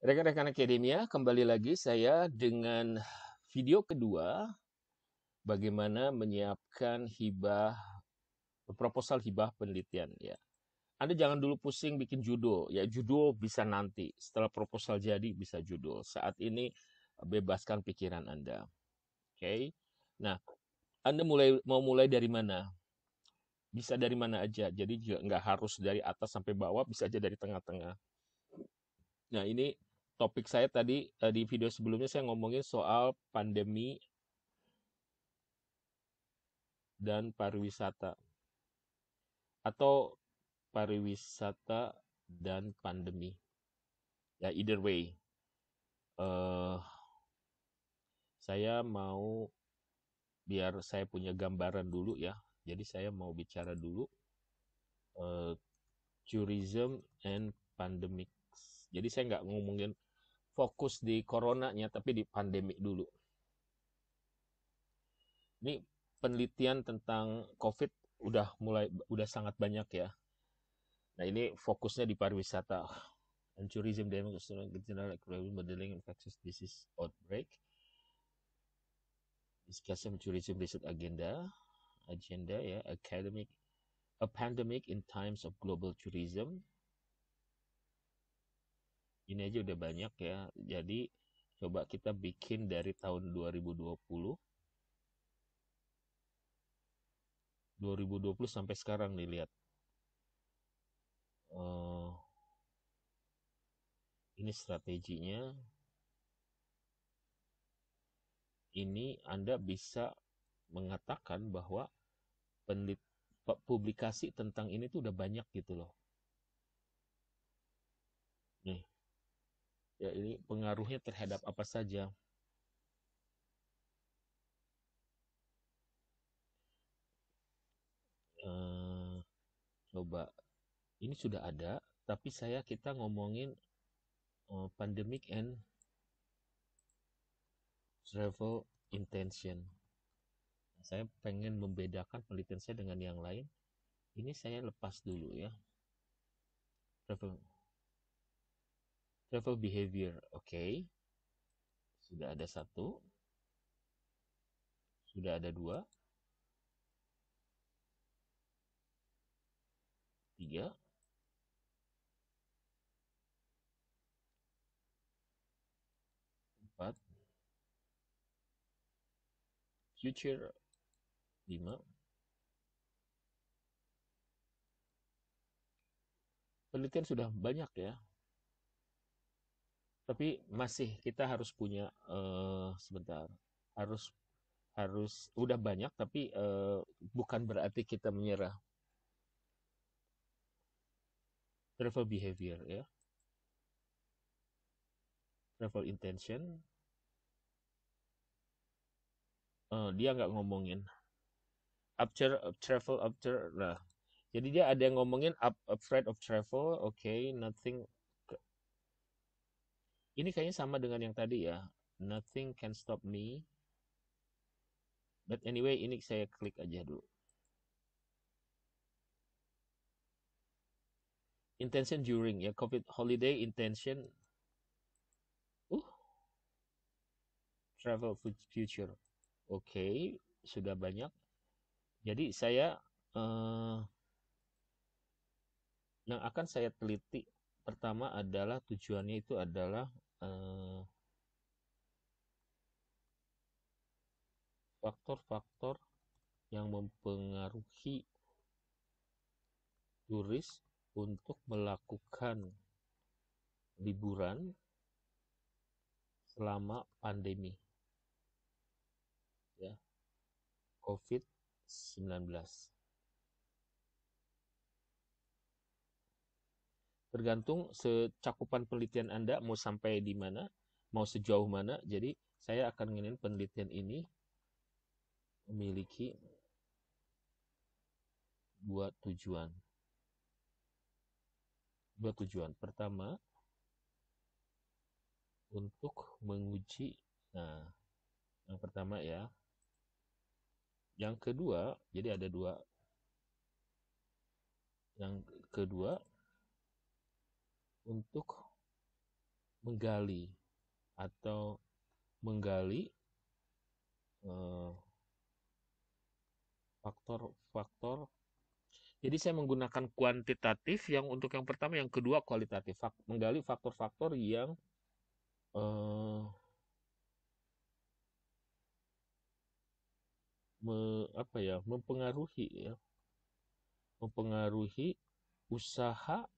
Rekan-rekan akademia, kembali lagi saya dengan video kedua, bagaimana menyiapkan proposal hibah penelitian ya. Anda jangan dulu pusing bikin judul, ya judul bisa nanti, setelah proposal jadi bisa judul. Saat ini bebaskan pikiran Anda, oke? Nah, Anda mau mulai dari mana? Bisa dari mana aja, jadi juga nggak harus dari atas sampai bawah, bisa aja dari tengah-tengah. Nah, ini topik saya tadi di video sebelumnya saya ngomongin soal pandemi dan pariwisata atau pariwisata dan pandemi. Ya, either way. eh saya mau biar saya punya gambaran dulu ya. Jadi saya mau bicara dulu eh, tourism and pandemic. Jadi saya nggak ngomongin fokus di coronanya, tapi di pandemik dulu. Ini penelitian tentang COVID udah sangat banyak ya. Nah, ini fokusnya di pariwisata and tourism general modeling infectious disease outbreak. Discussion tourism research agenda ya, a pandemic in times of global tourism. Ini aja udah banyak ya. Jadi coba kita bikin dari tahun 2020 sampai sekarang nih, lihat. Eh, ini strateginya. Ini Anda bisa mengatakan bahwa publikasi tentang ini tuh udah banyak gitu loh. Nih, ya ini pengaruhnya terhadap apa saja. Eh, coba, ini sudah ada, tapi kita ngomongin pandemic and travel intention. Saya pengen membedakan penelitian saya dengan yang lain. Ini saya lepas dulu ya. Travel travel behavior, oke. Sudah ada satu, sudah ada dua, tiga, empat, future, lima. Penelitian sudah banyak ya, tapi masih kita harus punya sebentar, harus harus udah banyak, tapi bukan berarti kita menyerah. Travel behavior ya, travel intention. Dia nggak ngomongin after. Nah, jadi dia ada yang ngomongin afraid of travel, oke, nothing. Ini kayaknya sama dengan yang tadi ya, nothing can stop me. But anyway, ini saya klik aja dulu. Intention during ya, COVID holiday intention. Travel future. Oke, sudah banyak. Jadi saya yang akan saya teliti pertama adalah tujuannya itu adalah faktor-faktor yang mempengaruhi turis untuk melakukan liburan selama pandemi ya, COVID-19. Tergantung secakupan penelitian Anda mau sampai di mana, mau sejauh mana. Jadi saya akan nginin penelitian ini memiliki dua tujuan. Pertama, untuk menguji. Nah, yang pertama ya. Yang kedua, jadi ada dua. Yang kedua, untuk menggali atau menggali eh, faktor-faktor. Jadi saya menggunakan kuantitatif yang untuk yang pertama, yang kedua kualitatif. Menggali faktor-faktor yang eh, mempengaruhi ya, mempengaruhi usaha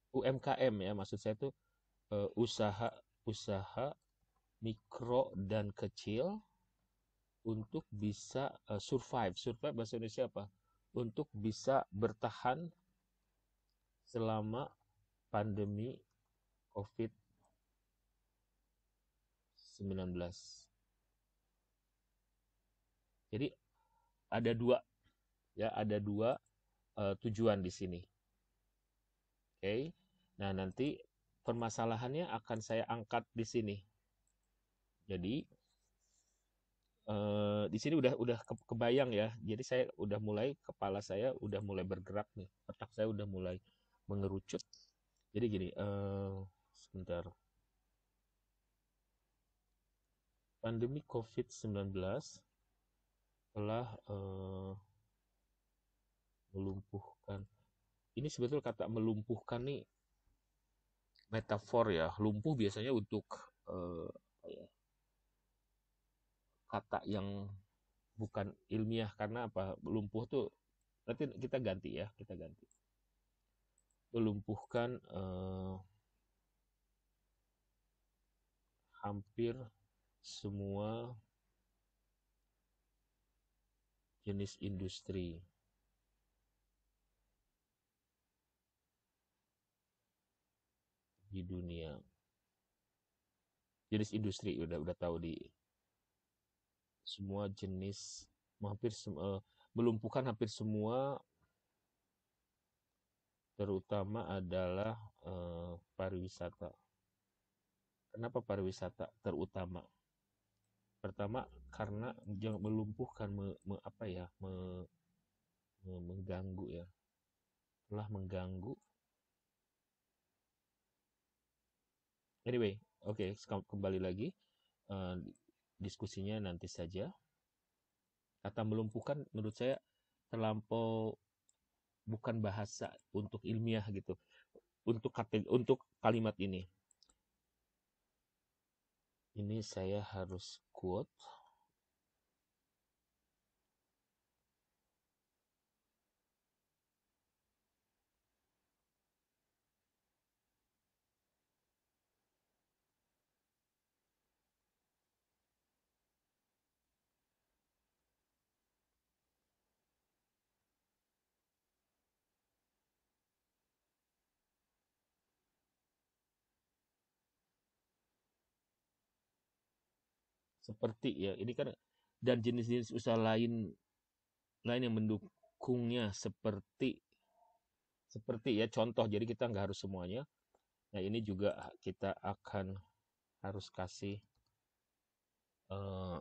UMKM ya, maksud saya itu usaha mikro dan kecil untuk bisa survive. Survive bahasa Indonesia apa? Untuk bisa bertahan selama pandemi COVID-19. Jadi ada dua ya, ada dua tujuan di sini. Oke. Nah, nanti permasalahannya akan saya angkat di sini. Jadi di sini udah kebayang ya. Jadi saya udah mulai, kepala saya udah mulai bergerak nih. Otak saya udah mulai mengerucut. Jadi gini, sebentar. Pandemi COVID-19 telah melumpuhkan. Ini sebetulnya kata melumpuhkan nih metafor ya. Lumpuh biasanya untuk kata yang bukan ilmiah, karena apa? Lumpuh tuh nanti kita ganti ya, kita ganti. Melumpuhkan hampir semua jenis industri di dunia. Jenis industri udah tahu, di semua jenis, melumpuhkan hampir semua, terutama adalah pariwisata. Kenapa pariwisata terutama? Pertama karena jangan melumpuhkan, mengganggu ya, telah mengganggu. Anyway, oke, kembali lagi diskusinya nanti saja. Kata melumpuhkan menurut saya terlampau, bukan bahasa untuk ilmiah gitu. Untuk kalimat ini saya harus quote. Seperti ya, ini kan, dan jenis-jenis usaha lain yang mendukungnya, seperti ya, contoh. Jadi kita nggak harus semuanya. Nah, ini juga kita akan harus kasih eh,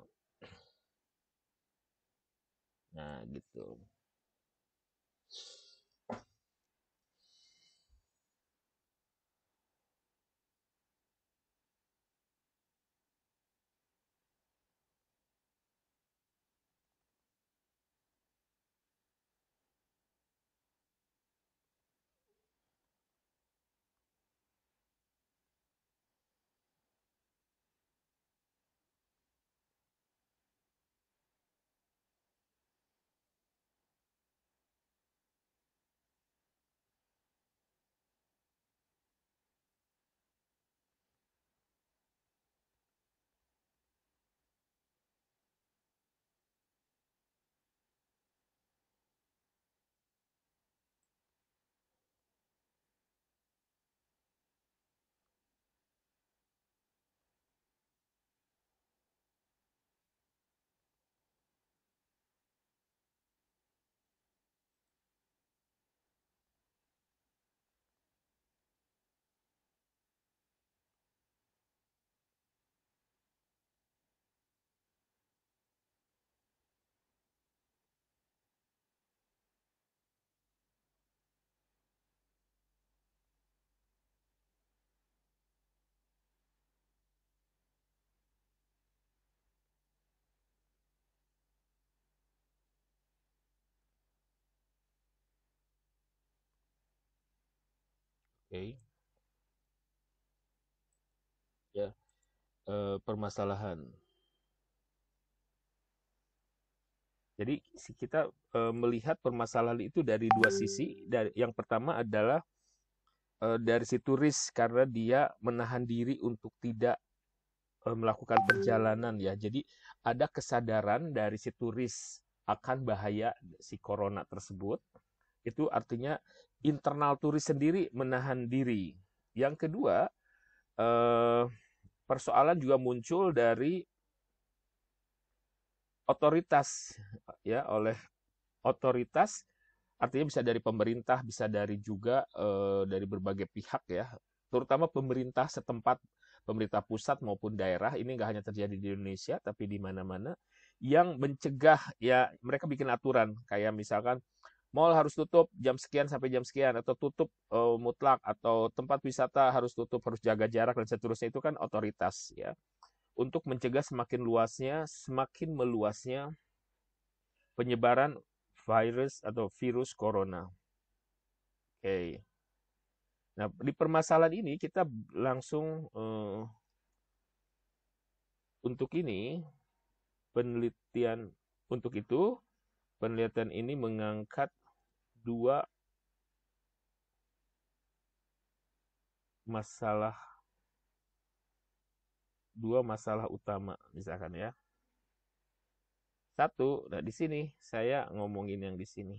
nah gitu. Oke, ya, permasalahan. Jadi kita melihat permasalahan itu dari dua sisi. Dari yang pertama adalah dari si turis karena dia menahan diri untuk tidak melakukan perjalanan ya. Jadi ada kesadaran dari si turis akan bahaya si corona tersebut. Itu artinya internal turis sendiri menahan diri. Yang kedua, eh, persoalan juga muncul dari otoritas ya, oleh otoritas artinya bisa dari pemerintah, bisa dari juga dari berbagai pihak ya, terutama pemerintah setempat, pemerintah pusat maupun daerah. Ini nggak hanya terjadi di Indonesia, tapi di mana-mana yang mencegah ya, mereka bikin aturan kayak misalkan mall harus tutup jam sekian sampai jam sekian, atau tutup mutlak, atau tempat wisata harus tutup, harus jaga jarak dan seterusnya. Itu kan otoritas ya, untuk mencegah semakin meluasnya penyebaran virus atau virus corona. Oke. Nah, di permasalahan ini kita langsung untuk ini penelitian untuk itu penelitian ini mengangkat dua masalah dua masalah utama misalkan ya. Satu, nah di sini saya ngomongin yang di sini.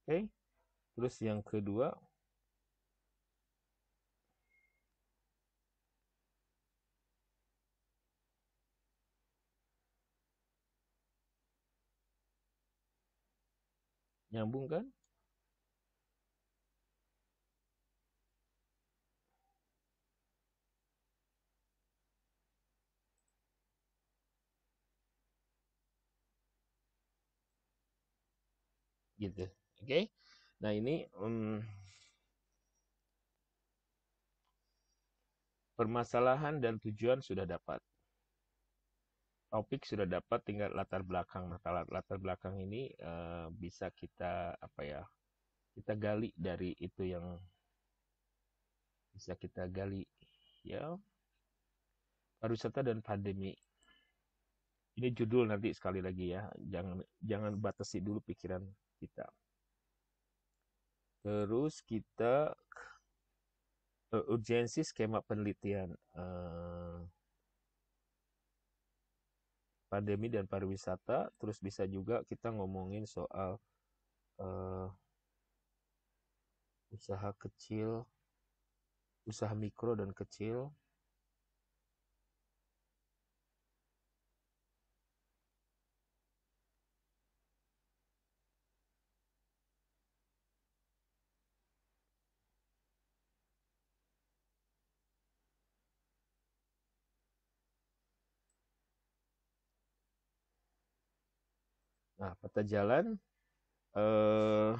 Oke. Terus yang kedua, nyambung kan? Gitu. Oke. Nah, ini permasalahan dan tujuan sudah dapat. Topik sudah dapat, tinggal latar belakang. Nah, latar belakang ini bisa kita apa ya? Kita gali dari itu yang bisa kita gali ya, pariwisata dan pandemi. Ini judul nanti sekali lagi ya. Jangan jangan batasi dulu pikiran kita. Terus kita urgensi skema penelitian pandemi dan pariwisata. Terus bisa juga kita ngomongin soal uh, usaha kecil, usaha mikro dan kecil. Nah, peta jalan. eh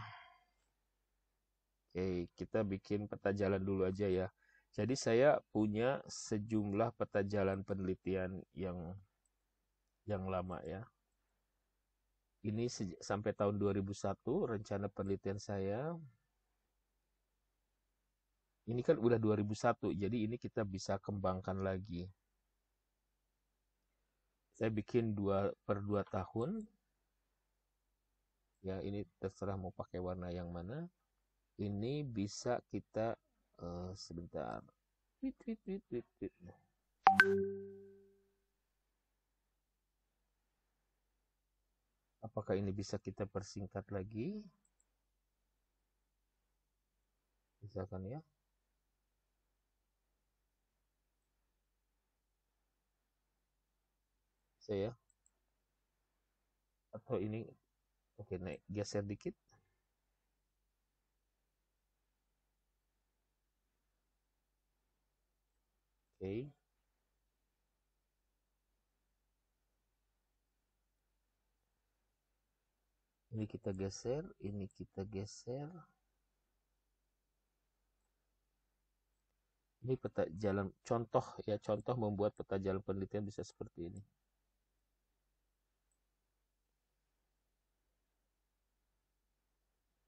Oke, kita bikin peta jalan dulu aja ya. Jadi saya punya sejumlah peta jalan penelitian yang lama ya. Ini sampai tahun 2001 rencana penelitian saya. Ini kan udah 2001, jadi ini kita bisa kembangkan lagi. Saya bikin 2 per 2 tahun. Ya, ini terserah mau pakai warna yang mana. Ini bisa kita sebentar. Wit, wit, wit, wit, wit. Apakah ini bisa kita persingkat lagi? Misalkan ya. Saya atau ini oke, naik geser dikit. Oke. Ini kita geser, ini kita geser. Ini peta jalan contoh ya, contoh membuat peta jalan penelitian bisa seperti ini.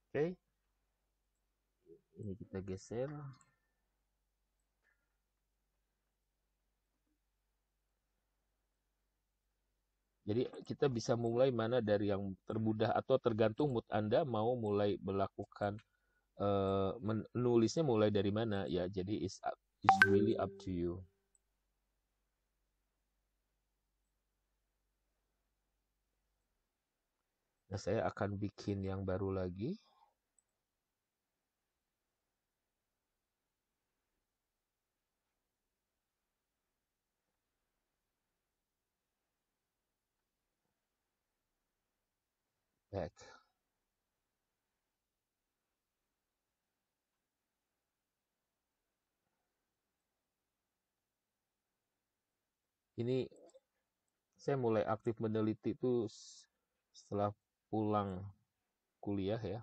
Oke. Ini kita geser. Jadi kita bisa mulai mana dari yang termudah atau tergantung mood Anda mau mulai melakukan menulisnya mulai dari mana ya. Jadi it's really up to you. Nah, saya akan bikin yang baru lagi. Back. Ini saya mulai aktif meneliti itu setelah pulang kuliah ya.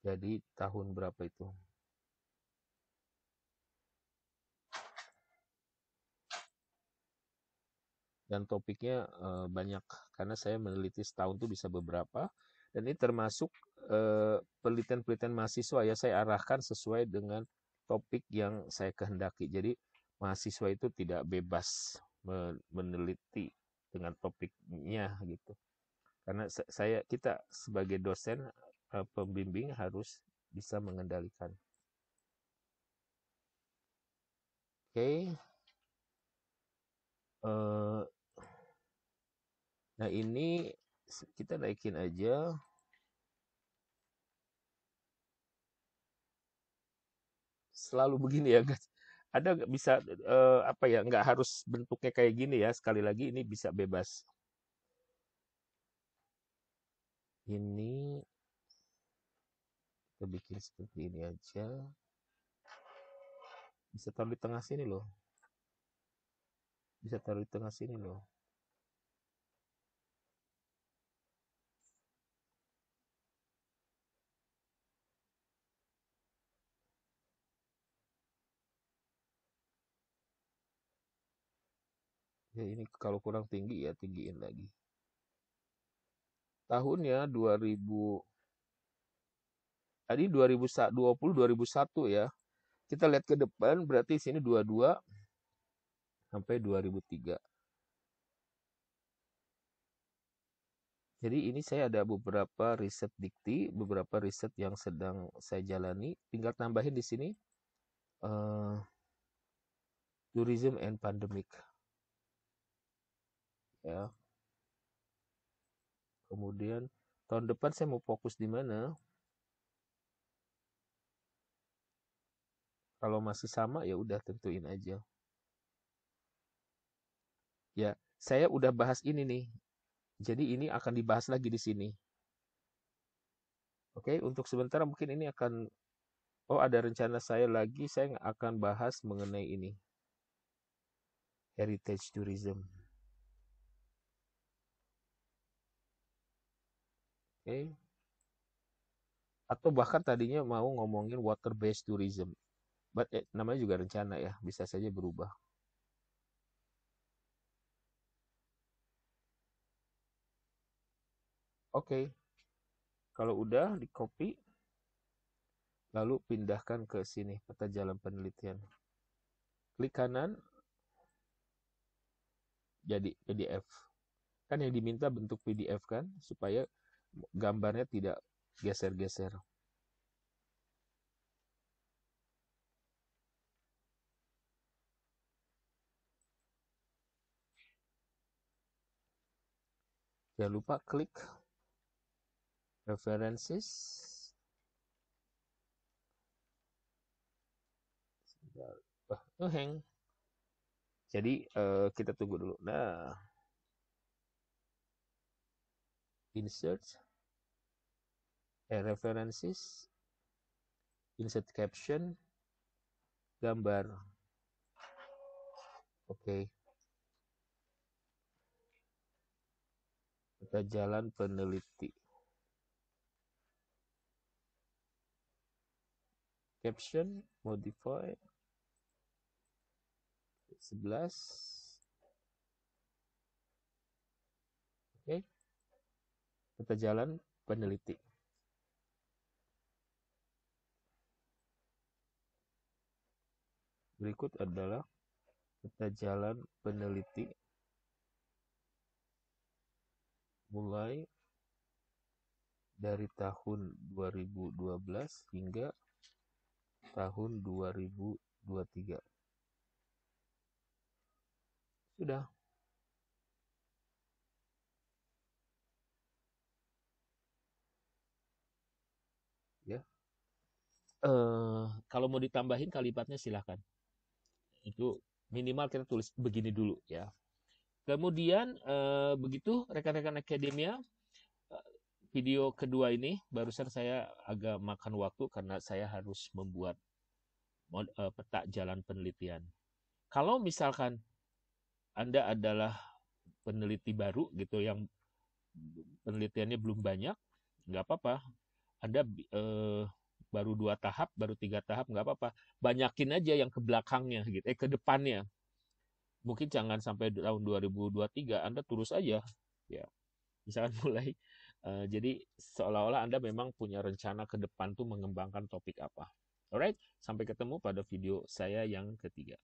Jadi tahun berapa itu? Dan topiknya banyak karena saya meneliti setahun tuh bisa beberapa, dan ini termasuk penelitian-penelitian mahasiswa ya, saya arahkan sesuai dengan topik yang saya kehendaki. Jadi mahasiswa itu tidak bebas meneliti dengan topiknya gitu, karena kita sebagai dosen pembimbing harus bisa mengendalikan. Oke. Nah ini kita naikin aja. Selalu begini ya guys. Ada nggak bisa apa ya, nggak harus bentuknya kayak gini ya. Sekali lagi ini bisa bebas. Ini kita bikin seperti ini aja. Bisa taruh di tengah sini loh. Bisa taruh di tengah sini loh. Ya ini kalau kurang tinggi ya tinggiin lagi. Tahunnya 2000, tadi 2020 2001 ya. Kita lihat ke depan berarti sini 22 sampai 2003. Jadi ini saya ada beberapa riset dikti, beberapa riset yang sedang saya jalani. Tinggal tambahin di sini tourism and pandemic. Ya. Kemudian tahun depan saya mau fokus di mana? Kalau masih sama ya udah tentuin aja. Ya, saya udah bahas ini nih. Jadi ini akan dibahas lagi di sini. Oke, untuk sementara mungkin ini akan ada rencana saya lagi, saya akan bahas mengenai ini. Heritage tourism. Oke. Atau bahkan tadinya mau ngomongin water based tourism. But namanya juga rencana ya, bisa saja berubah. Oke. Kalau udah di copy, lalu pindahkan ke sini, peta jalan penelitian. Klik kanan, jadi PDF. Kan yang diminta bentuk PDF kan, supaya gambarnya tidak geser-geser. Jangan lupa klik references. Hang. Jadi kita tunggu dulu. Nah, insert, references, insert caption, gambar. Oke. Peta jalan peneliti. Caption, modify. 11. Oke. Peta jalan peneliti. Berikut adalah peta jalan peneliti mulai dari tahun 2012 hingga tahun 2023. Sudah. Ya. Kalau mau ditambahin kalimatnya silahkan. Itu minimal kita tulis begini dulu ya. Kemudian begitu rekan-rekan akademia, video kedua ini barusan saya agak makan waktu karena saya harus membuat peta jalan penelitian. Kalau misalkan Anda adalah peneliti baru gitu yang penelitiannya belum banyak, nggak apa-apa. Anda baru 2 tahap, baru 3 tahap, nggak apa-apa. Banyakin aja yang ke belakangnya gitu, ke depannya. Mungkin jangan sampai tahun 2023, Anda terus aja. Ya, misalkan mulai. Jadi seolah-olah Anda memang punya rencana ke depan tuh mengembangkan topik apa. Alright, sampai ketemu pada video saya yang ketiga.